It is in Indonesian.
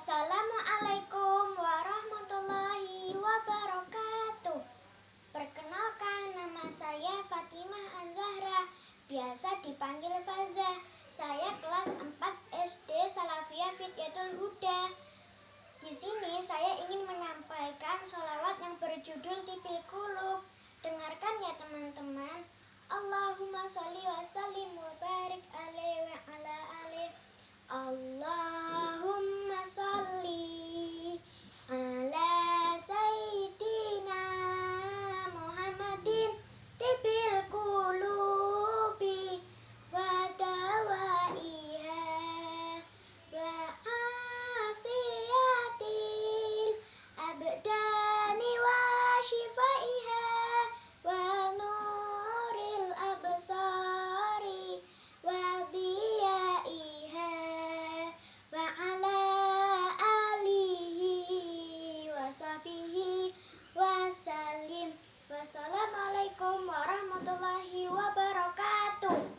Assalamualaikum warahmatullahi wabarakatuh. Perkenalkan, nama saya Fatimah Anzahra, biasa dipanggil Faza. Saya kelas 4 SD Salafiyah Fityatul Huda. Di sini saya ingin menyampaikan sholawat yang berjudul Tipil Qulub. Dengarkan ya teman-teman. Allahumma sholli wa sallim wa barik alaihi wa ala alihi. Allahumma